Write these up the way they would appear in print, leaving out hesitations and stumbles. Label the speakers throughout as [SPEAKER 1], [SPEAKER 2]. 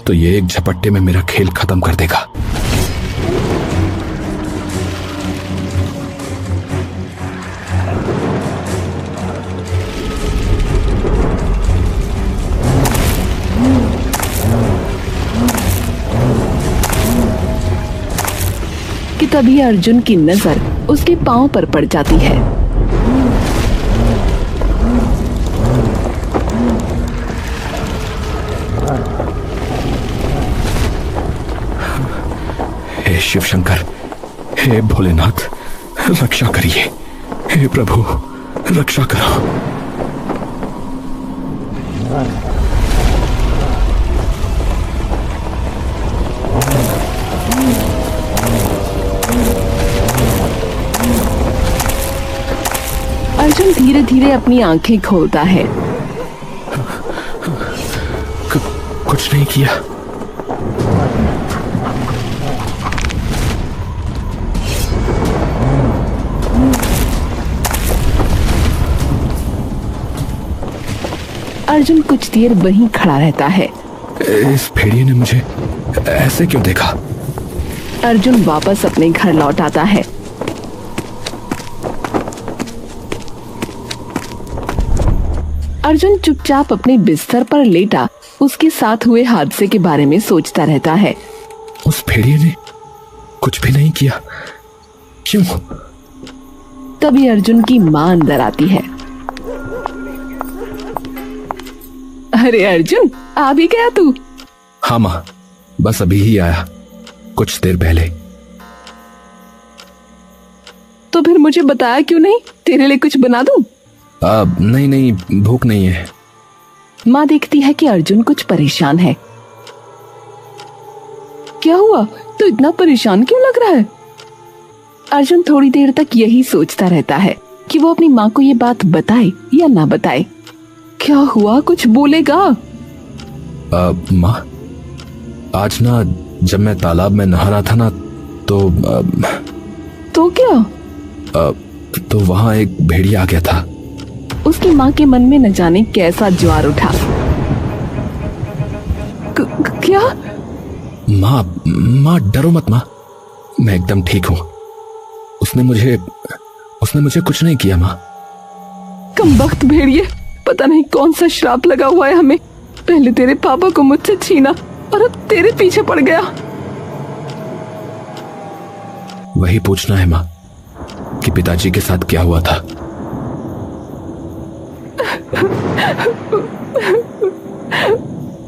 [SPEAKER 1] तो ये एक झपट्टे में मेरा खेल खत्म कर देगा।
[SPEAKER 2] कि तभी अर्जुन की नजर उसके पांव पर पड़ जाती है।
[SPEAKER 1] हे शिव शंकर, हे भोलेनाथ, रक्षा करिए। हे प्रभु, रक्षा करो।
[SPEAKER 2] अर्जुन धीरे धीरे अपनी आंखें खोलता है।
[SPEAKER 1] कुछ नहीं किया।
[SPEAKER 2] अर्जुन कुछ देर वहीं खड़ा रहता है।
[SPEAKER 1] इस भेड़िए ने मुझे ऐसे क्यों देखा?
[SPEAKER 2] अर्जुन वापस अपने घर लौट आता है। अर्जुन चुपचाप अपने बिस्तर पर लेटा उसके साथ हुए हादसे के बारे में सोचता रहता है।
[SPEAKER 1] उस भेड़िए ने कुछ भी नहीं किया, क्यों?
[SPEAKER 2] तभी अर्जुन की मां अंदर आती है। अरे अर्जुन, आ भी गया तू?
[SPEAKER 1] हाँ माँ, बस अभी ही आया, कुछ देर पहले।
[SPEAKER 2] तो फिर मुझे बताया क्यों नहीं? तेरे लिए कुछ बना दूं?
[SPEAKER 1] नहीं, भूख नहीं है।
[SPEAKER 2] माँ देखती है कि अर्जुन कुछ परेशान है। क्या हुआ? तो इतना परेशान क्यों लग रहा है? अर्जुन थोड़ी देर तक यही सोचता रहता है कि वो अपनी माँ को ये बात बताए या ना बताए। क्या हुआ? कुछ बोलेगा?
[SPEAKER 1] माँ, आज ना जब मैं तालाब में नहा रहा था ना
[SPEAKER 2] तो क्या?
[SPEAKER 1] तो वहाँ एक भेड़िया आ गया था।
[SPEAKER 2] उसकी माँ के मन में न जाने कैसा ज्वार उठा। क्या?
[SPEAKER 1] माँ डरो मत माँ, मैं एकदम ठीक हूँ। उसने मुझे कुछ नहीं किया माँ।
[SPEAKER 2] कमबख्त भेड़िए, पता नहीं कौन सा श्राप लगा हुआ है हमें। पहले तेरे पापा को मुझसे छीना और अब तेरे पीछे पड़ गया।
[SPEAKER 1] वही पूछना है माँ कि पिताजी के साथ क्या हुआ था।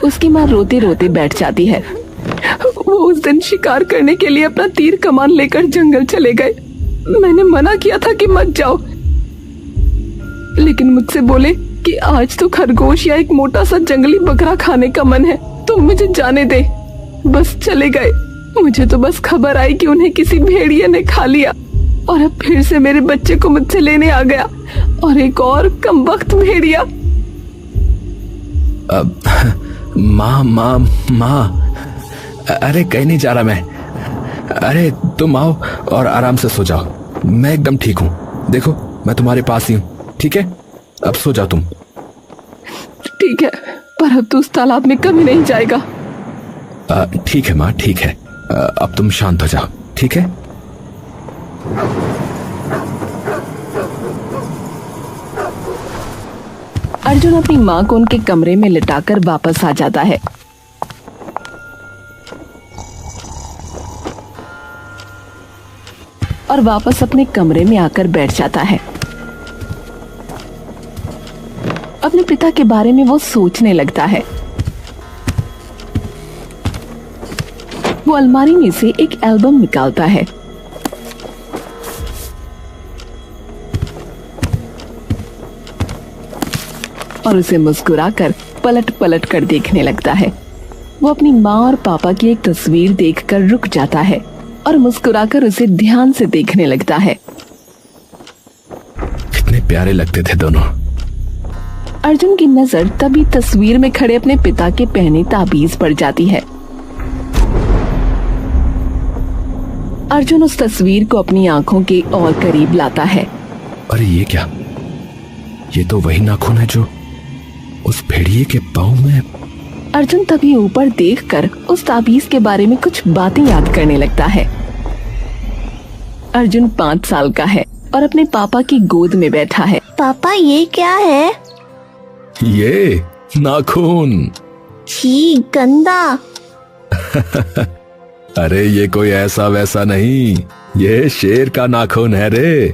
[SPEAKER 2] उसकी माँ रोते रोते बैठ जाती है। वो उस दिन शिकार करने के लिए अपना तीर कमान लेकर जंगल चले गए। मैंने मना किया था कि मत जाओ, लेकिन मुझसे बोले कि आज तो खरगोश या एक मोटा सा जंगली बकरा खाने का मन है, तो मुझे जाने दे। बस चले गए। मुझे तो बस खबर आई कि उन्हें किसी भेड़िए ने खा लिया और अब फिर से मेरे बच्चे को मुझसे लेने आ गया, और एक और कमबख्त भेड़िया।
[SPEAKER 1] माँ, अरे कहीं नहीं जा रहा मैं। अरे तुम आओ और आराम से सो जाओ, मैं एकदम ठीक हूँ। देखो मैं तुम्हारे पास ही हूँ, ठीक है? अब सो जाओ तुम।
[SPEAKER 2] ठीक है, पर अब तो उस तालाब में कभी नहीं जाएगा।
[SPEAKER 1] ठीक है माँ, ठीक है। अब तुम शांत हो जाओ, ठीक है?
[SPEAKER 2] अर्जुन अपनी माँ को उनके कमरे में लिटाकर वापस आ जाता है। और वापस अपने कमरे में आकर बैठ जाता है। अपने पिता के बारे में वो सोचने लगता है। वो अलमारी में से एक एल्बम निकालता है। और उसे मुस्कुराकर पलट पलट कर देखने लगता है। वो अपनी माँ और पापा की एक तस्वीर देखकर रुक जाता है और मुस्कुराकर उसे ध्यान से देखने लगता है।
[SPEAKER 1] कितने प्यारे लगते थे दोनों।
[SPEAKER 2] अर्जुन की नजर तभी तस्वीर में खड़े अपने पिता के पहने ताबीज पर जाती है। अर्जुन उस तस्वीर को अपनी आंखों के और करीब लाता है।
[SPEAKER 1] अरे ये क्या? ये तो वही नाखून है जो उस भेड़िए के पाँव में
[SPEAKER 2] अर्जुन तभी ऊपर देखकर उस ताबीज के बारे में कुछ बातें याद करने लगता है। अर्जुन 5 साल का है और अपने पापा की गोद में बैठा है।
[SPEAKER 3] पापा ये क्या है?
[SPEAKER 1] ये नाखून।
[SPEAKER 3] छी, गंदा।
[SPEAKER 1] अरे ये कोई ऐसा वैसा नहीं, ये शेर का नाखून है रे।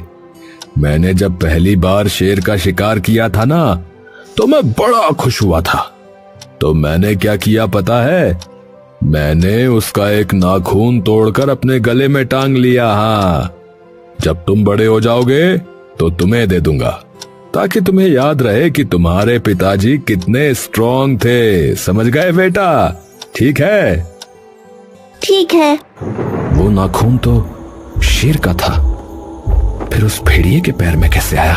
[SPEAKER 1] मैंने जब पहली बार शेर का शिकार किया था ना, तो मैं बड़ा खुश हुआ था। तो मैंने क्या किया पता है? मैंने उसका एक नाखून तोड़कर अपने गले में टांग लिया। हाँ, जब तुम बड़े हो जाओगे तो तुम्हें दे दूंगा, ताकि तुम्हें याद रहे कि तुम्हारे पिताजी कितने स्ट्रॉन्ग थे। समझ गए बेटा? ठीक है?
[SPEAKER 3] ठीक है।
[SPEAKER 1] वो नाखून तो शेर का था, फिर उस भेड़िए के पैर में कैसे आया?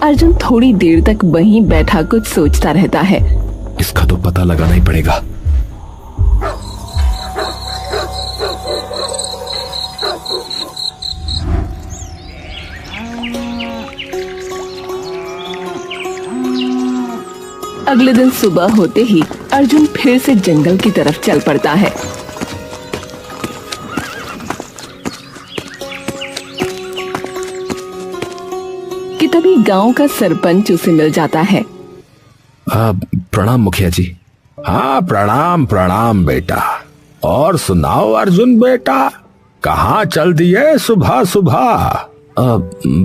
[SPEAKER 2] अर्जुन थोड़ी देर तक वहीं बैठा कुछ सोचता रहता है।
[SPEAKER 1] इसका तो पता लगाना ही पड़ेगा।
[SPEAKER 2] अगले दिन सुबह होते ही अर्जुन फिर से जंगल की तरफ चल पड़ता है। कि तभी गांव का सरपंच उसे मिल जाता है।
[SPEAKER 1] प्रणाम मुखिया जी।
[SPEAKER 4] हाँ, प्रणाम प्रणाम बेटा। और सुनाओ अर्जुन बेटा, कहाँ चल दिए सुबह सुबह?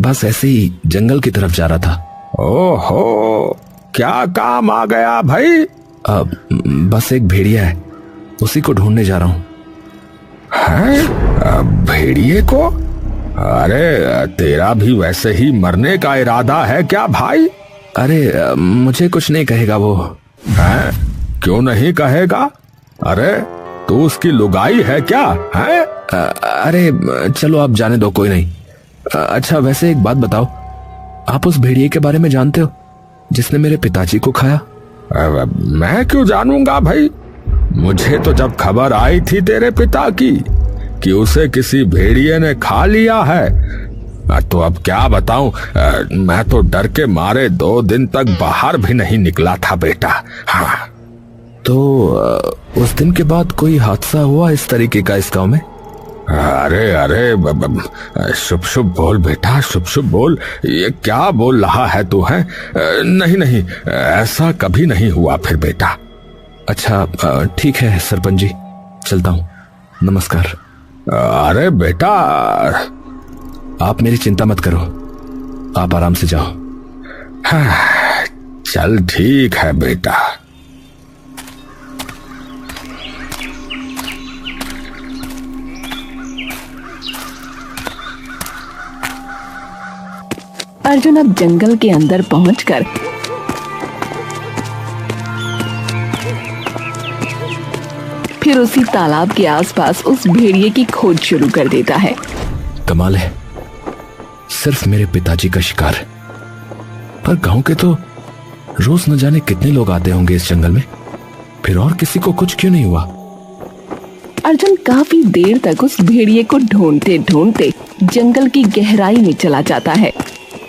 [SPEAKER 1] बस ऐसे ही जंगल की तरफ जा रहा था।
[SPEAKER 4] ओहो, क्या काम आ गया भाई?
[SPEAKER 1] बस एक भेड़िया है, उसी को ढूंढने जा रहा हूँ।
[SPEAKER 4] हैं? भेड़िए को? अरे तेरा भी वैसे ही मरने का इरादा है क्या भाई?
[SPEAKER 1] अरे मुझे कुछ नहीं कहेगा वो।
[SPEAKER 4] हैं? क्यों नहीं कहेगा? अरे तू उसकी लुगाई है क्या? हैं?
[SPEAKER 1] अरे चलो आप जाने दो, कोई नहीं। अच्छा वैसे एक बात बताओ, आप उस भेड़िए के बारे में जानते हो जिसने मेरे पिताजी को खाया?
[SPEAKER 4] मैं क्यों जानूंगा भाई? मुझे तो जब खबर आई थी तेरे पिता की कि उसे किसी भेड़िए ने खा लिया है, तो अब क्या बताऊं, मैं तो डर के मारे 2 दिन तक बाहर भी नहीं निकला था बेटा। हाँ।
[SPEAKER 1] तो उस दिन के बाद कोई हादसा हुआ इस तरीके का इस गांव में?
[SPEAKER 4] अरे अरे शुभ शुभ बोल बेटा, शुभ शुभ बोल। ये क्या बोल रहा है तू? है नहीं नहीं, ऐसा कभी नहीं हुआ फिर बेटा।
[SPEAKER 1] अच्छा ठीक है सरपंच जी, चलता हूँ, नमस्कार।
[SPEAKER 4] अरे बेटा,
[SPEAKER 1] आप मेरी चिंता मत करो, आप आराम से जाओ।
[SPEAKER 4] हाँ, चल ठीक है बेटा।
[SPEAKER 2] अर्जुन अब जंगल के अंदर पहुंचकर फिर उसी तालाब के आसपास उस भेड़िए की खोज शुरू कर देता है।
[SPEAKER 1] कमाल है, सिर्फ मेरे पिताजी का शिकार, पर गांव के तो रोज न जाने कितने लोग आते होंगे इस जंगल में, फिर और किसी को कुछ क्यों नहीं हुआ?
[SPEAKER 2] अर्जुन काफी देर तक उस भेड़िए को ढूंढते ढूंढते जंगल की गहराई में चला जाता है।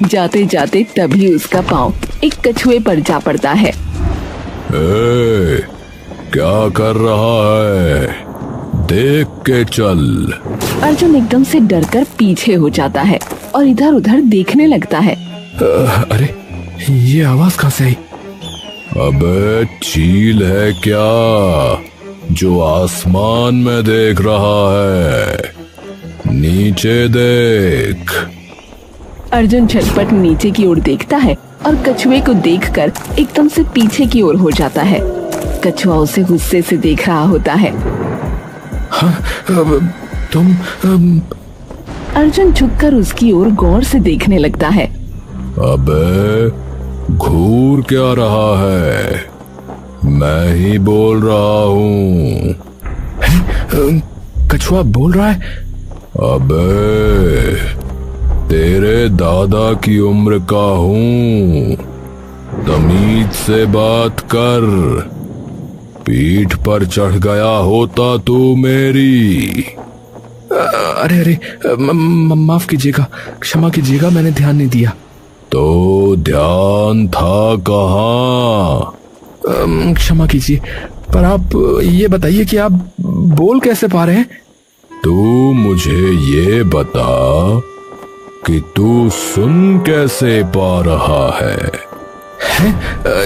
[SPEAKER 2] जाते जाते तभी उसका पांव एक कछुए पर जा पड़ता है।
[SPEAKER 4] क्या कर रहा है? देख के चल।
[SPEAKER 2] अर्जुन एकदम से डरकर पीछे हो जाता है और इधर उधर देखने लगता है।
[SPEAKER 1] अरे ये आवाज कहाँ से आई?
[SPEAKER 4] अबे चील है क्या जो आसमान में देख रहा है? नीचे देख।
[SPEAKER 2] अर्जुन झटपट नीचे की ओर देखता है और कछुए को देखकर एकदम से पीछे की ओर हो जाता है। कछुआ उसे गुस्से से देख रहा होता है।
[SPEAKER 1] हाँ, तुम
[SPEAKER 2] अर्जुन झुककर उसकी ओर गौर से देखने लगता है।
[SPEAKER 4] अबे घूर क्या रहा है? मैं ही बोल रहा हूँ।
[SPEAKER 1] कछुआ बोल रहा है?
[SPEAKER 4] अबे तेरे दादा की उम्र का हूँ, तमीज से बात कर। पीठ पर चढ़ गया होता तू मेरी।
[SPEAKER 1] अरे अरे माफ कीजिएगा, क्षमा कीजिएगा, मैंने ध्यान नहीं दिया।
[SPEAKER 4] तो ध्यान था कहाँ?
[SPEAKER 1] क्षमा कीजिए, पर आप ये बताइए कि आप बोल कैसे पा रहे हैं? तू मुझे ये बता कि तू सुन कैसे पा रहा है?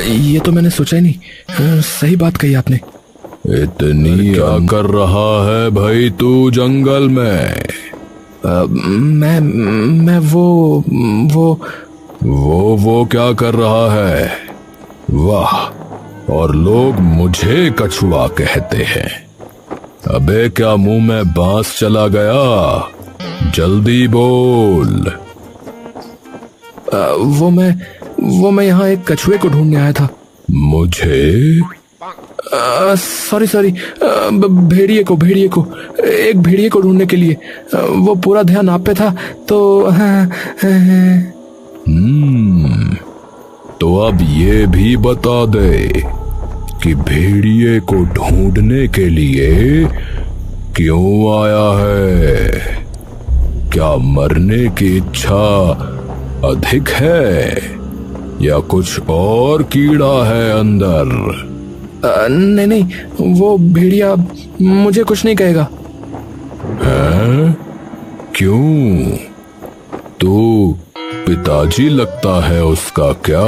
[SPEAKER 1] ये तो मैंने सोचा ही नहीं। सही बात कही आपने। इतनी क्या कर रहा है भाई तू जंगल में? मैं वो क्या कर रहा है? वाह, और लोग मुझे कछुआ कहते हैं। अबे क्या मुंह में बांस चला गया? जल्दी बोल। वो मैं यहाँ एक कछुए को ढूंढने आया था। मुझे? सॉरी, भेड़िए को एक भेड़िए को ढूंढने के लिए। वो पूरा ध्यान आप पे था तो तो अब ये भी बता दे कि भेड़िए को ढूंढने के लिए क्यों आया है? क्या मरने की इच्छा अधिक है या कुछ और कीड़ा है अंदर? नहीं, वो भेड़िया मुझे कुछ नहीं कहेगा। हैं? क्यों? तू पिताजी लगता है उसका क्या?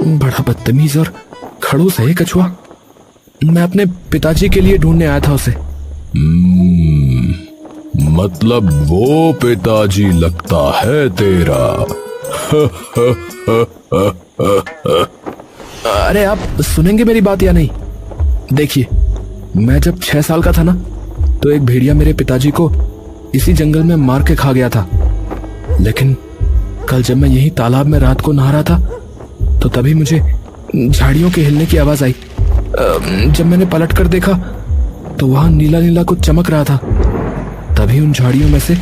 [SPEAKER 1] बड़ा बदतमीज और खड़ूस है कछुआ। मैं अपने पिताजी के लिए ढूंढने आया था उसे। मतलब वो पिताजी लगता है तेरा? अरे आप सुनेंगे मेरी बात या नहीं? देखिए, मैं जब 6 साल का था ना, तो एक भेड़िया मेरे पिताजी को इसी जंगल में मार के खा गया था। लेकिन कल जब मैं यही तालाब में रात को नहा रहा था, तो तभी मुझे झाड़ियों के हिलने की आवाज आई। जब मैंने पलट कर देखा तो वहां नीला नीला कुछ चमक रहा था। तभी उन झाड़ियों में से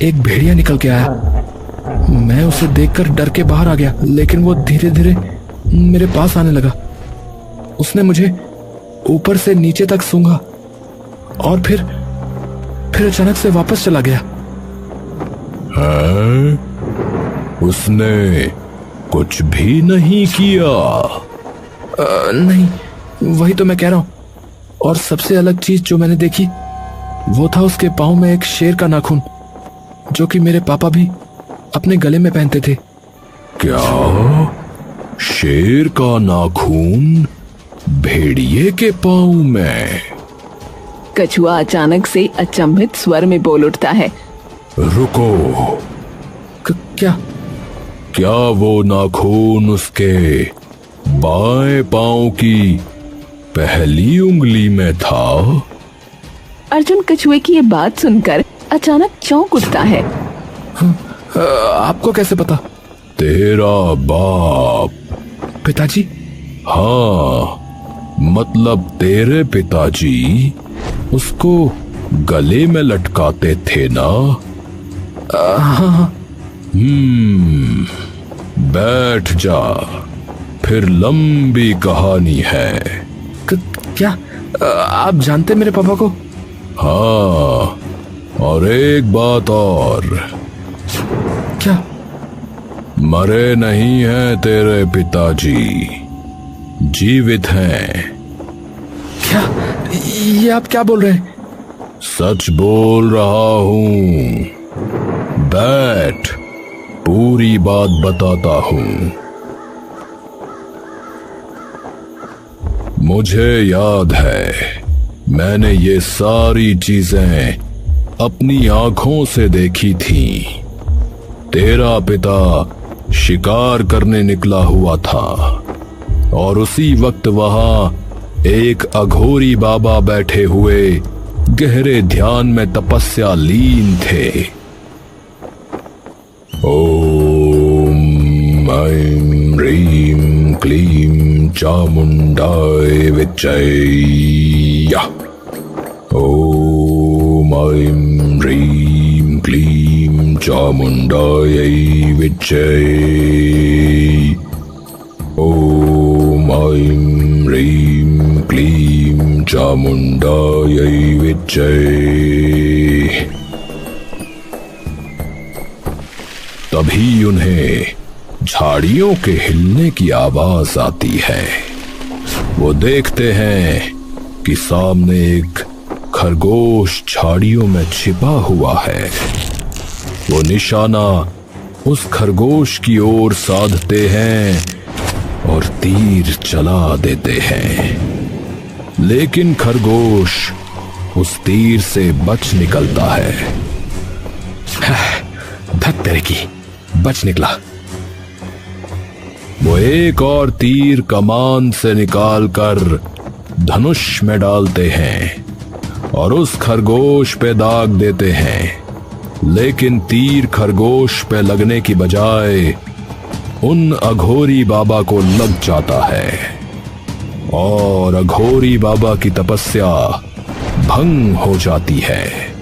[SPEAKER 1] एक भेड़िया निकल के आया। मैं उसे देखकर डर के बाहर आ गया, लेकिन वो धीरे धीरे मेरे पास आने लगा। उसने मुझे ऊपर से नीचे तक सूंघा और फिर अचानक से वापस चला गया। हैं? उसने कुछ भी नहीं किया? नहीं, वही तो मैं कह रहा हूं। और सबसे अलग चीज जो मैंने देखी वो था उसके पांव में एक शेर का नाखून, जो कि मेरे पापा भी अपने गले में पहनते थे। क्या? शेर का नाखून भेड़िए के पांव में?
[SPEAKER 2] कछुआ अचानक से अचंभित स्वर में बोल उठता है।
[SPEAKER 1] रुको, क्या वो नाखून उसके बाएं पांव की पहली उंगली में था?
[SPEAKER 2] अर्जुन कछुए की ये बात सुनकर अचानक चौंक उठता है।
[SPEAKER 1] आपको कैसे पता? तेरा बाप। पिताजी? हाँ, मतलब तेरे पिताजी उसको गले में लटकाते थे ना? हाँ। बैठ जा, फिर लंबी कहानी है। क्या आप जानते मेरे पापा को? हाँ, और एक बात और। क्या? मरे नहीं हैं तेरे पिताजी, जीवित हैं। क्या? ये आप क्या बोल रहे हैं? सच बोल रहा हूं। बैठ, पूरी बात बताता हूं। मुझे याद है, मैंने ये सारी चीजें अपनी आंखों से देखी थी। तेरा पिता शिकार करने निकला हुआ था और उसी वक्त वहां एक अघोरी बाबा बैठे हुए गहरे ध्यान में तपस्या लीन थे। ओम ऐं ह्रीं क्लीं चामुंडाय विच्चै। ओम ऐं ह्रीं क्लीं चामुंडाय विच्चै। ओम ऐं ह्रीं क्लीं चामुंडाय विच्चै। तभी उन्हें झाड़ियों के हिलने की आवाज आती है। वो देखते हैं कि सामने एक खरगोश झाड़ियों में छिपा हुआ है। वो निशाना उस खरगोश की ओर साधते हैं और तीर चला देते हैं, लेकिन खरगोश उस तीर से बच निकलता है। धत तेरे की, बच निकला। वो एक और तीर कमान से निकालकर धनुष में डालते हैं और उस खरगोश पे दाग देते हैं, लेकिन तीर खरगोश पे लगने की बजाय उन अघोरी बाबा को लग जाता है और अघोरी बाबा की तपस्या भंग हो जाती है।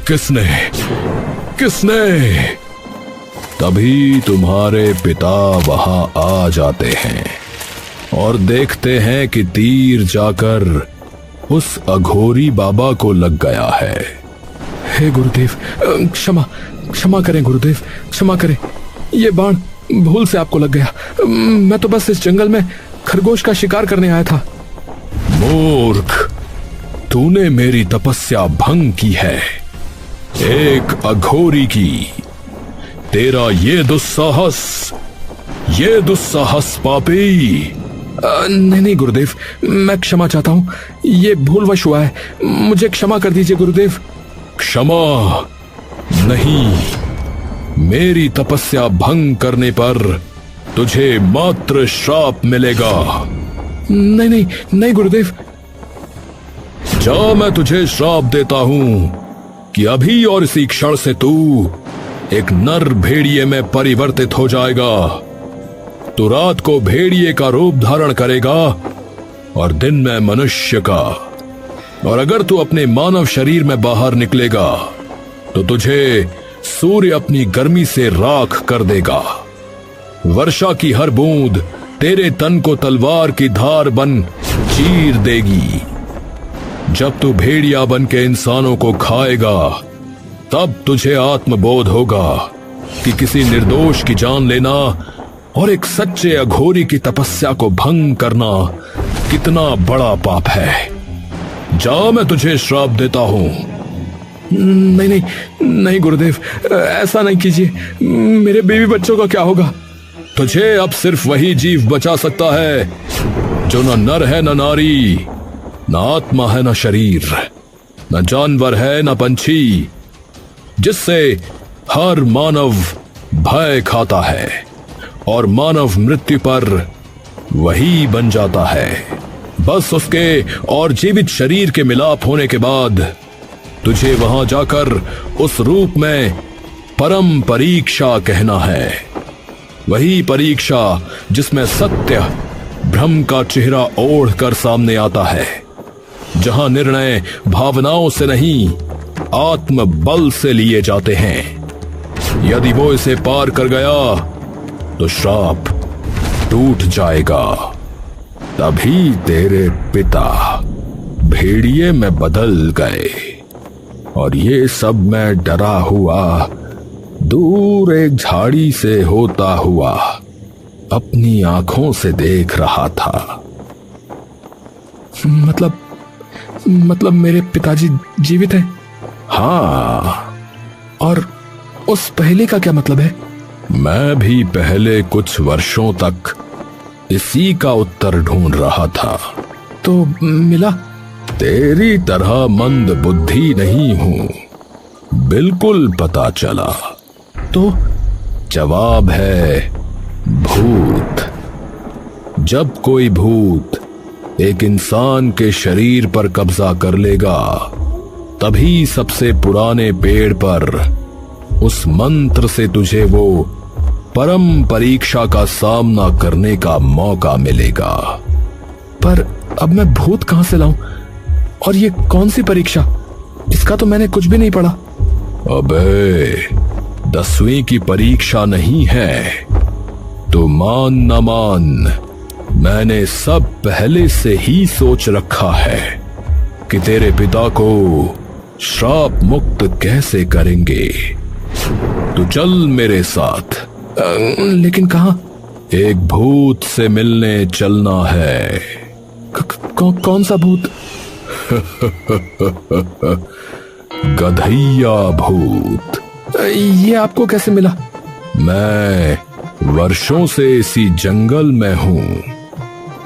[SPEAKER 1] किसने? तभी तुम्हारे पिता वहां आ जाते हैं और देखते हैं कि तीर जाकर उस अघोरी बाबा को लग गया है।
[SPEAKER 2] हे गुरुदेव, क्षमा करें गुरुदेव, क्षमा करें। ये बाण भूल से आपको लग गया। मैं तो बस इस जंगल में खरगोश का शिकार करने आया था।
[SPEAKER 1] मूर्ख, तूने मेरी तपस्या भंग की है, एक अघोरी की। तेरा ये दुस्साहस पापी।
[SPEAKER 2] नहीं गुरुदेव, मैं क्षमा चाहता हूँ, ये भूलवश हुआ है, मुझे क्षमा कर दीजिए गुरुदेव।
[SPEAKER 1] क्षमा नहीं, मेरी तपस्या भंग करने पर तुझे मात्र श्राप मिलेगा।
[SPEAKER 2] नहीं गुरुदेव।
[SPEAKER 1] जा, मैं तुझे श्राप देता हूं कि अभी और इसी क्षण से तू एक नर भेड़िए में परिवर्तित हो जाएगा। तू रात को भेड़िए का रूप धारण करेगा और दिन में मनुष्य का। और अगर तू अपने मानव शरीर में बाहर निकलेगा तो तुझे सूर्य अपनी गर्मी से राख कर देगा। वर्षा की हर बूंद तेरे तन को तलवार की धार बन चीर देगी। जब तू भेड़िया बन के इंसानों को खाएगा तब तुझे आत्मबोध होगा कि किसी निर्दोष की जान लेना और एक सच्चे अघोरी की तपस्या को भंग करना कितना बड़ा पाप है। जा, मैं तुझे श्राप देता हूं।
[SPEAKER 2] नहीं गुरुदेव, ऐसा नहीं कीजिए, मेरे बीवी बच्चों का क्या होगा?
[SPEAKER 1] तुझे अब सिर्फ वही जीव बचा सकता है जो न नर है न नारी, न आत्मा है न शरीर, न जानवर है न पंछी, जिससे हर मानव भय खाता है और मानव मृत्यु पर वही बन जाता है। बस उसके और जीवित शरीर के मिलाप होने के बाद तुझे वहां जाकर उस रूप में परम परीक्षा कहना है। वही परीक्षा जिसमें सत्य भ्रम का चेहरा ओढ़ कर सामने आता है, जहां निर्णय भावनाओं से नहीं आत्म बल से लिए जाते हैं। यदि वो इसे पार कर गया तो श्राप टूट जाएगा। तभी तेरे पिता भेड़िए में बदल गए और ये सब मैं डरा हुआ दूर एक झाड़ी से होता हुआ अपनी आंखों से देख रहा था।
[SPEAKER 2] मतलब मेरे पिताजी जीवित हैं?
[SPEAKER 1] हाँ।
[SPEAKER 2] और उस पहले का क्या मतलब है?
[SPEAKER 1] मैं भी पहले कुछ वर्षों तक इसी का उत्तर ढूंढ रहा था।
[SPEAKER 2] तो मिला?
[SPEAKER 1] तेरी तरह मंद बुद्धि नहीं हूं, बिल्कुल पता चला।
[SPEAKER 2] तो
[SPEAKER 1] जवाब है भूत। जब कोई भूत एक इंसान के शरीर पर कब्जा कर लेगा तभी सबसे पुराने पेड़ पर उस मंत्र से तुझे वो परम परीक्षा का सामना करने का मौका मिलेगा।
[SPEAKER 2] पर अब मैं भूत कहां से लाऊं? और ये कौन सी परीक्षा? इसका तो मैंने कुछ भी नहीं पढ़ा।
[SPEAKER 1] अबे, 10वीं की परीक्षा नहीं है। तो मान न मान, मैंने सब पहले से ही सोच रखा है कि तेरे पिता को श्राप मुक्त कैसे करेंगे। तो चल मेरे साथ, लेकिन कहाँ? एक भूत से मिलने चलना है। कौन सा भूत? गधैया भूत। ये आपको कैसे मिला? मैं वर्षों से इसी जंगल में हूं,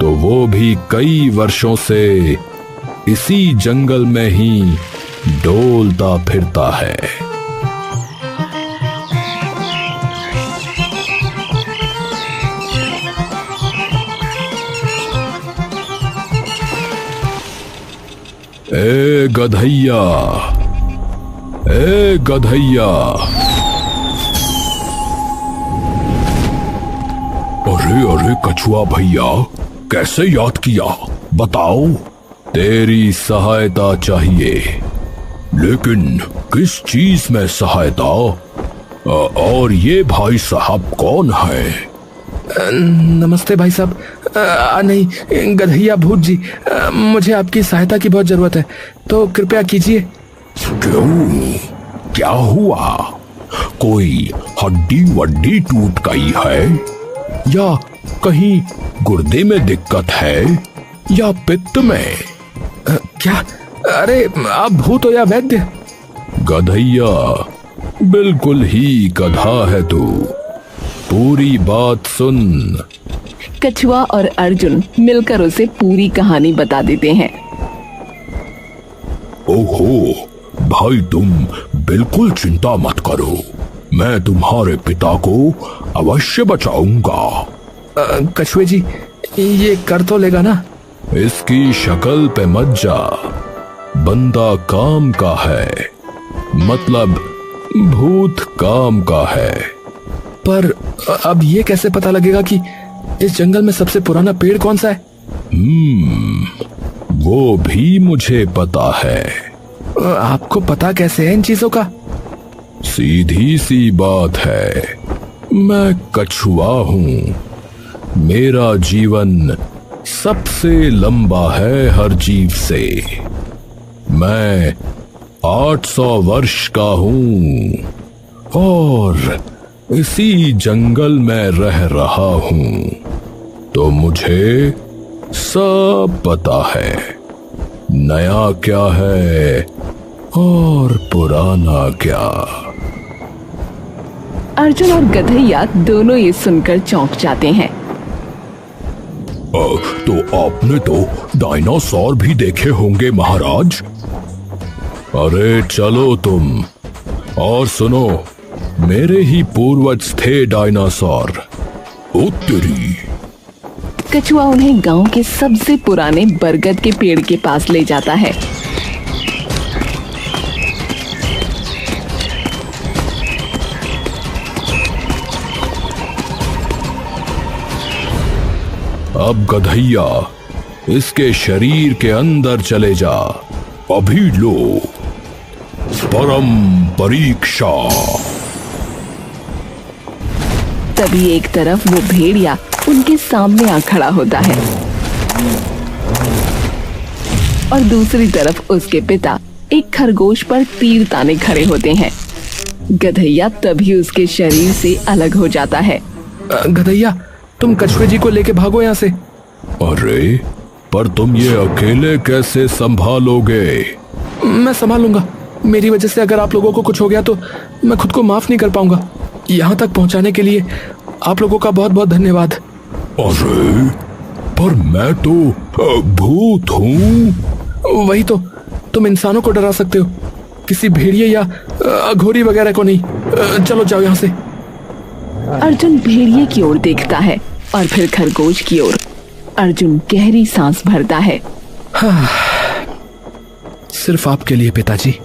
[SPEAKER 1] तो वो भी कई वर्षों से इसी जंगल में ही डोलता फिरता है। ए गधैया, ए गधैया। अरे अरे कछुआ भैया, कैसे याद किया? बताओ। तेरी सहायता चाहिए। लेकिन किस चीज में सहायता? और ये भाई साहब कौन है?
[SPEAKER 2] नमस्ते भाई साहब। नहीं, गधैया भूत जी, मुझे आपकी सहायता की बहुत जरूरत है, तो कृपया कीजिए।
[SPEAKER 1] क्यों? क्या हुआ? कोई हड्डी वड्डी टूट गई है, या कहीं गुर्दे में दिक्कत है, या पित्त में?
[SPEAKER 2] क्या? अरे आप भूत हो या वैद्य?
[SPEAKER 1] गधैया, बिल्कुल ही गधा है तू। पूरी बात सुन।
[SPEAKER 2] कछुआ और अर्जुन मिलकर उसे पूरी कहानी बता देते हैं।
[SPEAKER 1] ओहो भाई, तुम बिल्कुल चिंता मत करो, मैं तुम्हारे पिता को अवश्य बचाऊंगा।
[SPEAKER 2] कछुए जी, ये कर तो लेगा ना?
[SPEAKER 1] इसकी शक्ल पे मत जा, बंदा काम का है, मतलब भूत काम का है।
[SPEAKER 2] पर अब ये कैसे पता लगेगा कि इस जंगल में सबसे पुराना पेड़ कौन सा है?
[SPEAKER 1] वो भी मुझे पता है।
[SPEAKER 2] आपको पता कैसे है इन चीजों का?
[SPEAKER 1] सीधी सी बात है, मैं कछुआ हूँ। मेरा जीवन सबसे लंबा है हर जीव से। मैं 800 वर्ष का हूँ और इसी जंगल में रह रहा हूँ, तो मुझे सब पता है, नया क्या है और पुराना क्या।
[SPEAKER 2] अर्जुन और गधैया दोनों ये सुनकर चौंक जाते हैं।
[SPEAKER 1] तो आपने तो डायनासोर भी देखे होंगे महाराज। अरे चलो तुम और सुनो, मेरे ही पूर्वज थे डायनासोर। उत्तरी।
[SPEAKER 2] कछुआ उन्हें गांव के सबसे पुराने बरगद के पेड़ के पास ले जाता है।
[SPEAKER 1] अब गधैया, इसके शरीर के अंदर चले जा, अभी लो परम परीक्षा।
[SPEAKER 2] तभी एक तरफ वो भेड़िया उनके सामने आ खड़ा होता है और दूसरी तरफ उसके पिता एक खरगोश पर तीर ताने खड़े होते हैं। गधैया तभी उसके शरीर से अलग हो जाता है।
[SPEAKER 5] गधैया, तुम कछुए जी को लेके भागो यहाँ से।
[SPEAKER 1] अरे पर तुम ये अकेले कैसे संभालोगे?
[SPEAKER 5] मैं संभालूंगा। मेरी वजह से अगर आप लोगों को कुछ हो गया तो मैं खुद को माफ नहीं कर पाऊंगा। यहाँ तक पहुँचाने के लिए आप लोगों का बहुत बहुत धन्यवाद।
[SPEAKER 1] अरे पर मैं तो भूत हूँ।
[SPEAKER 5] वही तो, तुम इंसानों को डरा सकते हो, किसी भेड़िए या अघोरी वगैरह को नहीं। चलो जाओ यहाँ से।
[SPEAKER 2] अर्जुन भेड़िए की ओर देखता है और फिर खरगोश की ओर। अर्जुन गहरी सांस भरता है।
[SPEAKER 5] हाँ, सिर्फ आपके लिए पिताजी।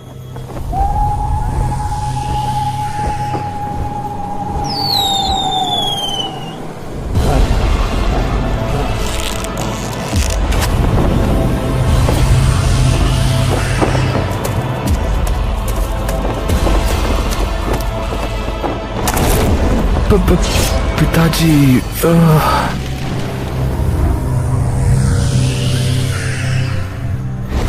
[SPEAKER 5] पिताजी।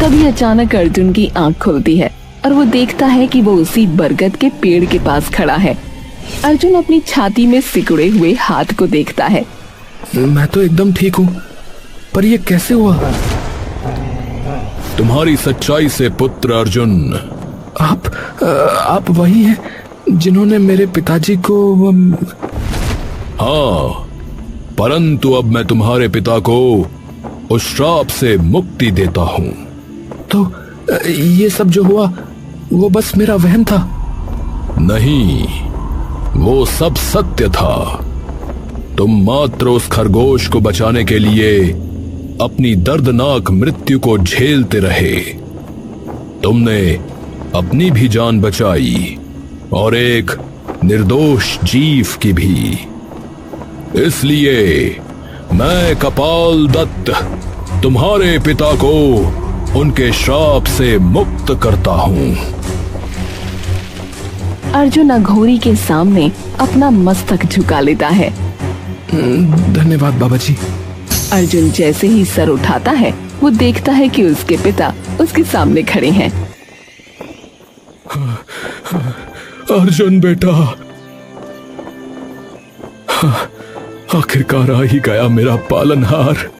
[SPEAKER 2] तभी अचानक अर्जुन की आंख खुलती है और वो देखता है कि वो उसी बरगद के पेड़ के पास खड़ा है। अर्जुन अपनी छाती में सिकुड़े हुए हाथ को देखता है।
[SPEAKER 5] मैं तो एकदम ठीक हूँ, पर ये कैसे हुआ?
[SPEAKER 1] तुम्हारी सच्चाई से पुत्र अर्जुन।
[SPEAKER 5] आप वही हैं जिन्होंने मेरे पिताजी को
[SPEAKER 1] हाँ, परंतु अब मैं तुम्हारे पिता को उस श्राप से मुक्ति देता हूँ।
[SPEAKER 5] तो ये सब जो हुआ वो बस मेरा वहम था?
[SPEAKER 1] नहीं, वो सब सत्य था। तुम मात्र उस खरगोश को बचाने के लिए अपनी दर्दनाक मृत्यु को झेलते रहे। तुमने अपनी भी जान बचाई और एक निर्दोष जीव की भी। इसलिए मैं कपाल दत्त तुम्हारे पिता को उनके श्राप से मुक्त करता हूं।
[SPEAKER 2] अर्जुन अघोरी के सामने अपना मस्तक झुका लेता है।
[SPEAKER 5] धन्यवाद बाबा जी।
[SPEAKER 2] अर्जुन जैसे ही सर उठाता है वो देखता है कि उसके पिता उसके सामने खड़े हैं।
[SPEAKER 1] अर्जुन बेटा, आखिरकार आ ही गया मेरा पालनहार।